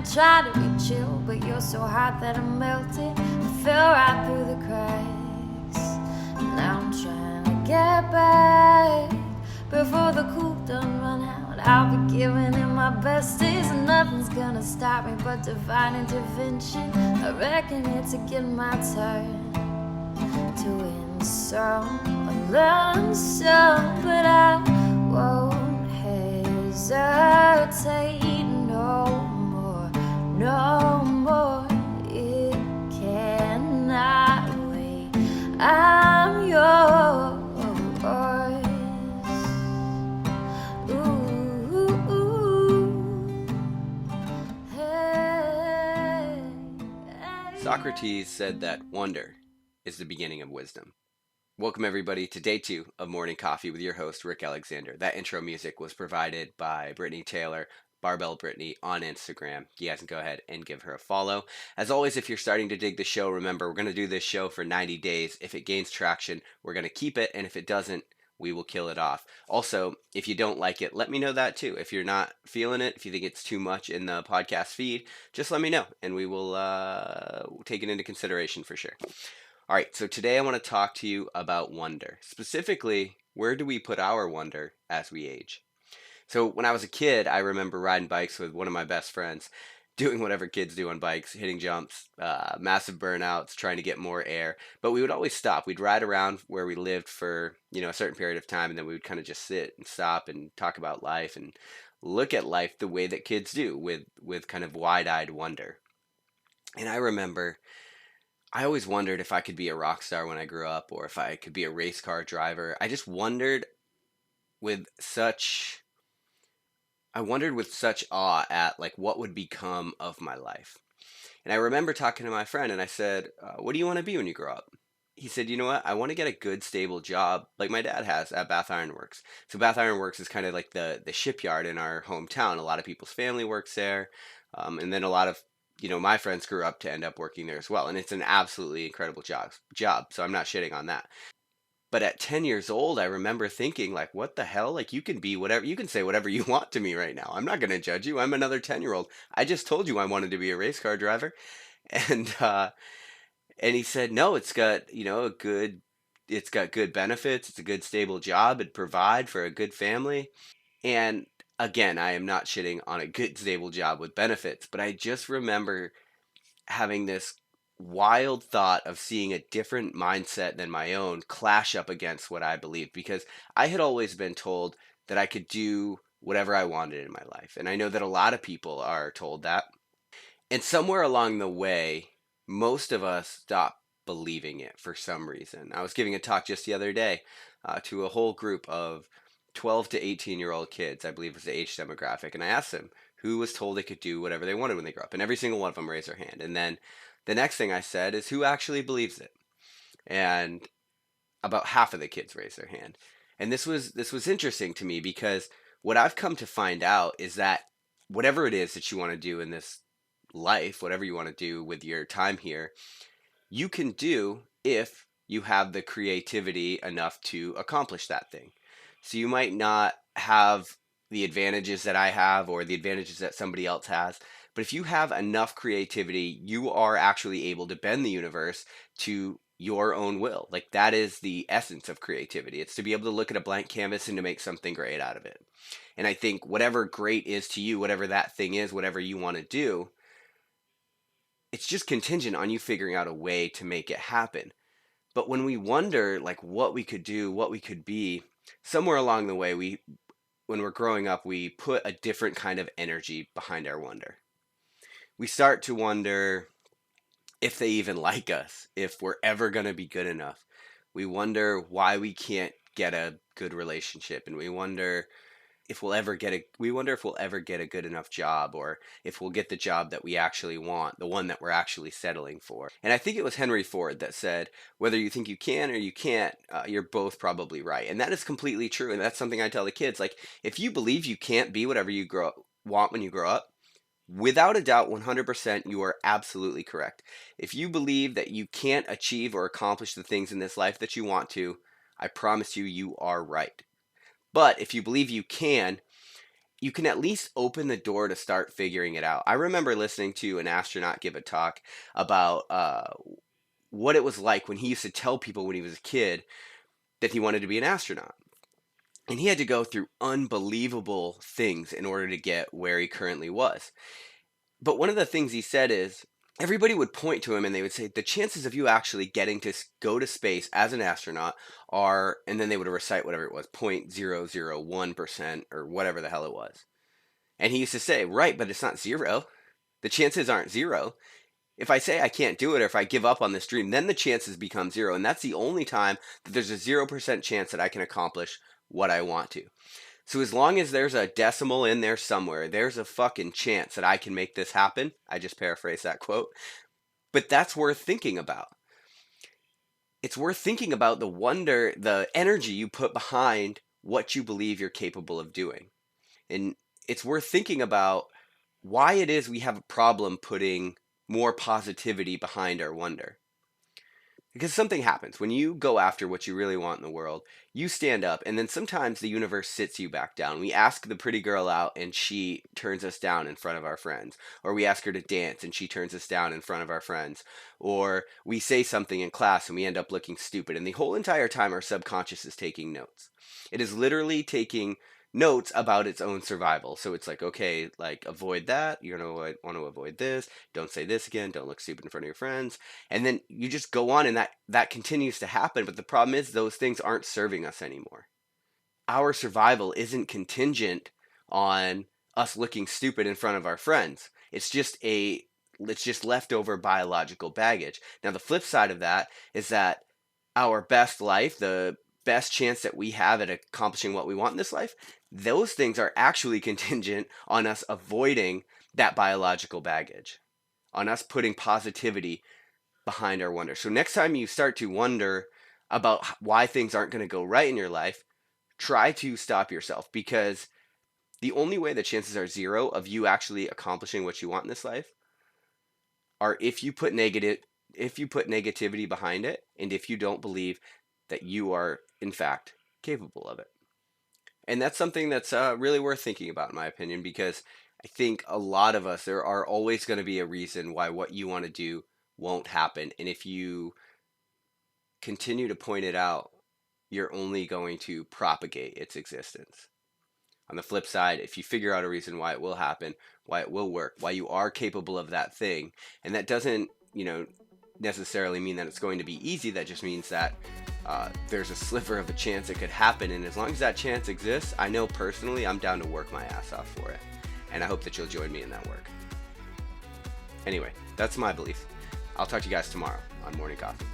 try to be chill, but you're so hot that I'm melted. I fell right through the cracks. Now I'm trying to get back before the cool done run out. I'll be giving it my best days, and nothing's gonna stop me but divine intervention. I reckon it's again my turn to win some or learn some, but I won't hesitate no more, no more. It cannot wait. I'm yours. Socrates said that wonder is the beginning of wisdom. Welcome everybody to day 2 of Morning Coffee with your host, Rick Alexander. That intro music was provided by Brittany Taylor, Barbell Brittany on Instagram. You guys can go ahead and give her a follow. As always, if you're starting to dig the show, remember we're going to do this show for 90 days. If it gains traction, we're going to keep it, and if it doesn't, we will kill it off. Also, if you don't like it, let me know that too. If you're not feeling it, if you think it's too much in the podcast feed, just let me know, and we will take it into consideration for sure. All right, so today I want to talk to you about wonder. Specifically, where do we put our wonder as we age? So when I was a kid, I remember riding bikes with one of my best friends, doing whatever kids do on bikes, hitting jumps, massive burnouts, trying to get more air. But we would always stop. We'd ride around where we lived for, a certain period of time, and then we would kind of just sit and stop and talk about life and look at life the way that kids do, with kind of wide-eyed wonder. And I remember I always wondered if I could be a rock star when I grew up, or if I could be a race car driver. I wondered with such awe at like what would become of my life. And I remember talking to my friend, and I said, what do you want to be when you grow up? He said, you know what? I want to get a good, stable job like my dad has at Bath Iron Works. So Bath Iron Works is kind of like the shipyard in our hometown. A lot of people's family works there. And then a lot of, my friends grew up to end up working there as well. And it's an absolutely incredible job. So I'm not shitting on that. But at 10 years old, I remember thinking, like, what the hell? Like, you can be whatever, you can say whatever you want to me right now. I'm not going to judge you. I'm another 10-year-old. I just told you I wanted to be a race car driver. And he said, no, it's got, it's got good benefits. It's a good, stable job. It'd provide for a good family. And again, I am not shitting on a good, stable job with benefits, but I just remember having this wild thought of seeing a different mindset than my own clash up against what I believed, because I had always been told that I could do whatever I wanted in my life. And I know that a lot of people are told that. And somewhere along the way, most of us stopped believing it for some reason. I was giving a talk just the other day to a whole group of 12 to 18-year-old kids, I believe was the age demographic. And I asked them who was told they could do whatever they wanted when they grew up. And every single one of them raised their hand. And then the next thing I said is, who actually believes it? And about half of the kids raised their hand. And this was interesting to me, because what I've come to find out is that whatever it is that you want to do in this life, whatever you want to do with your time here, you can do if you have the creativity enough to accomplish that thing. So you might not have the advantages that I have or the advantages that somebody else has, but if you have enough creativity, you are actually able to bend the universe to your own will. Like, that is the essence of creativity. It's to be able to look at a blank canvas and to make something great out of it. And I think whatever great is to you, whatever that thing is, whatever you want to do, it's just contingent on you figuring out a way to make it happen. But when we wonder like what we could do, what we could be, somewhere along the way, when we're growing up, we put a different kind of energy behind our wonder. We start to wonder if they even like us, if we're ever going to be good enough. We wonder why we can't get a good relationship, and we wonder if we'll ever get a good enough job, or if we'll get the job that we actually want, the one that we're actually settling for. And I think it was Henry Ford that said, whether you think you can or you can't, you're both probably right. And that is completely true. And that's something I tell the kids. Like, if you believe you can't be whatever you want when you grow up, without a doubt, 100%, you are absolutely correct. If you believe that you can't achieve or accomplish the things in this life that you want to, I promise you, you are right. But if you believe you can, you can at least open the door to start figuring it out. I remember listening to an astronaut give a talk about what it was like when he used to tell people when he was a kid that he wanted to be an astronaut. And he had to go through unbelievable things in order to get where he currently was. But one of the things he said is everybody would point to him and they would say, the chances of you actually getting to go to space as an astronaut are, and then they would recite whatever it was, 0.001% or whatever the hell it was. And he used to say, right, but it's not zero. The chances aren't zero. If I say I can't do it or if I give up on this dream, then the chances become zero. And that's the only time that there's a 0% chance that I can accomplish what I want to. So as long as there's a decimal in there somewhere, there's a fucking chance that I can make this happen. I just paraphrased that quote. But that's worth thinking about. It's worth thinking about the wonder, the energy you put behind what you believe you're capable of doing. And it's worth thinking about why it is we have a problem putting more positivity behind our wonder. Because something happens when you go after what you really want in the world. You stand up, and then sometimes the universe sits you back down. We ask the pretty girl out, and she turns us down in front of our friends. Or we ask her to dance, and she turns us down in front of our friends. Or we say something in class, and we end up looking stupid. And the whole entire time, our subconscious is taking notes. It is literally taking notes about its own survival. So it's like, okay, like avoid that. You're gonna want to avoid this. Don't say this again. Don't look stupid in front of your friends. And then you just go on, and that continues to happen. But the problem is those things aren't serving us anymore. Our survival isn't contingent on us looking stupid in front of our friends. It's just leftover biological baggage. Now the flip side of that is that our best life, the best chance that we have at accomplishing what we want in this life, those things are actually contingent on us avoiding that biological baggage, on us putting positivity behind our wonder. So next time you start to wonder about why things aren't going to go right in your life, try to stop yourself, because the only way the chances are zero of you actually accomplishing what you want in this life are if you put negativity behind it, and if you don't believe that you are in fact capable of it. And that's something that's really worth thinking about, in my opinion, because I think a lot of us, there are always going to be a reason why what you want to do won't happen. And if you continue to point it out, you're only going to propagate its existence. On the flip side, if you figure out a reason why it will happen, why it will work, why you are capable of that thing, and that doesn't, necessarily mean that it's going to be easy. That just means that there's a sliver of a chance it could happen. And as long as that chance exists, I know personally I'm down to work my ass off for it. And I hope that you'll join me in that work. Anyway, that's my belief. I'll talk to you guys tomorrow on Morning Coffee.